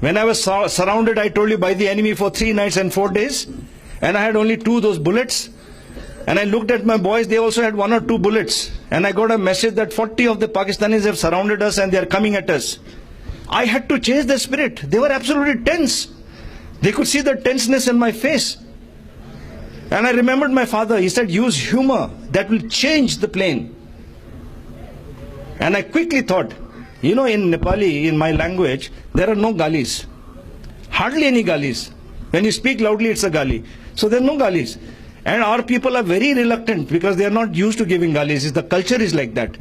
When I was surrounded, I told you, by the enemy for 3 nights and 4 days, and I had only 2 those bullets. And I looked at my boys, they also had 1 or 2 bullets. And I got a message that 40 of the Pakistanis have surrounded us and they are coming at us. I had to change their spirit. They were absolutely tense. They could see the tenseness in my face. And I remembered my father. He said, use humor. That will change the plane. And I quickly thought, you know, in Nepali, in my language, there are no galis. Hardly any galis. When you speak loudly, it's a gali. So there are no galis. And our people are very reluctant because they are not used to giving galis. The culture is like that.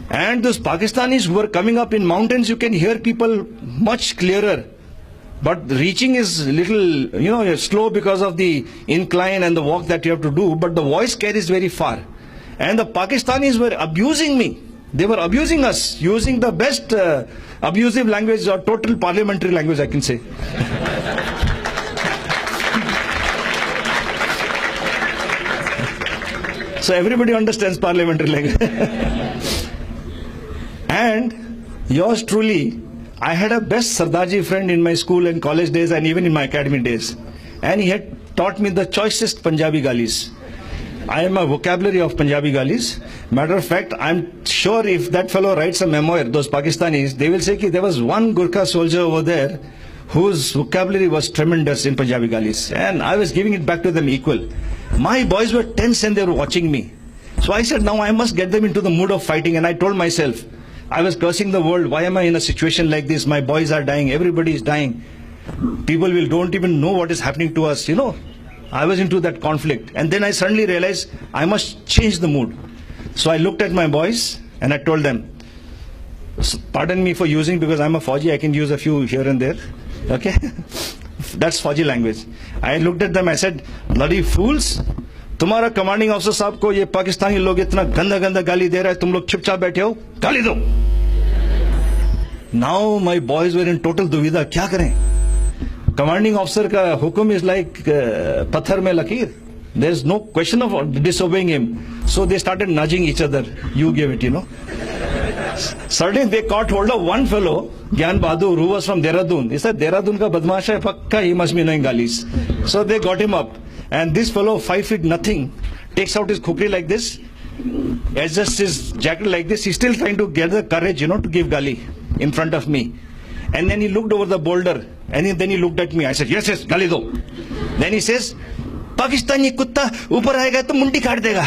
And those Pakistanis who are coming up in mountains, you can hear people much clearer. But reaching is a little, slow because of the incline and the walk that you have to do. But the voice carries very far. And the Pakistanis were abusing me. They were abusing us, using the best abusive language or total parliamentary language, I can say. So everybody understands parliamentary language. And yours truly, I had a best Sardarji friend in my school and college days and even in my academy days. And he had taught me the choicest Punjabi galis. I am a vocabulary of Punjabi galis. Matter of fact, I'm sure if that fellow writes a memoir, those Pakistanis, they will say that there was one Gurkha soldier over there whose vocabulary was tremendous in Punjabi galis. And I was giving it back to them equal. My boys were tense and they were watching me. So I said, now I must get them into the mood of fighting. And I told myself, I was cursing the world. Why am I in a situation like this? My boys are dying. Everybody is dying. People don't even know what is happening to us. I was into that conflict. And then I suddenly realized I must change the mood. So I looked at my boys and I told them, pardon me for using, because I'm a Fauji, I can use a few here and there. Okay? That's Fauji language. I looked at them, I said, bloody fools, तुम्हारा commanding officer साहब को ये पाकिस्तानी लोग इतना गंदा गंदा गाली दे रहा है, तुम लोग चुपचाप बैठे हो, गाली दो. Now my boys were in total दुविधा, क्या करें? कमांडिंग ऑफिसर का हुक्म is like पत्थर में लकीर. There is no question of disobeying him. So they started nudging each other. You gave it, Suddenly they caught hold of one fellow, Gyan Bahadur, who was from Dehradun. He said, Dehradun ka badmash hai, pakka he must be knowing galis. So they got him up. And this fellow, 5 feet nothing, takes out his khukri like this, adjusts his jacket like this. He's still trying to get the courage, to give gali in front of me. And then he looked over the boulder, and then he looked at me. I said, yes, gali do. Then he says, Pakistani kutta upar aayega to mundi kaat dega.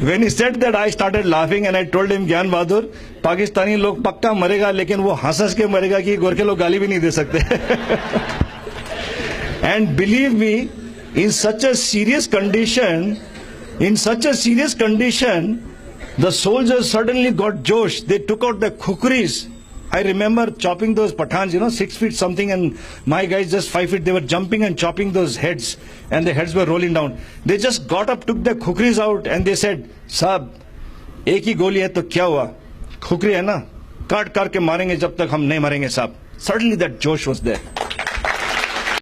When he said that, I started laughing and I told him, Gyan Bahadur, Pakistani log pakka marega, lekin wo hansas ke marega ki Gorkhe log gali bhi nahi de sakte. And believe me, in such a serious condition, the soldiers suddenly got josh. They took out the khukris. I remember chopping those Pathans, 6 feet something, and my guys just 5 feet, they were jumping and chopping those heads, and the heads were rolling down. They just got up, took the khukris out, and they said, Saab, ek hi goli hai to kya hua? Khukri hai na? Kaat ke marenge jab tak hum nahi marenge, saab. Suddenly that josh was there.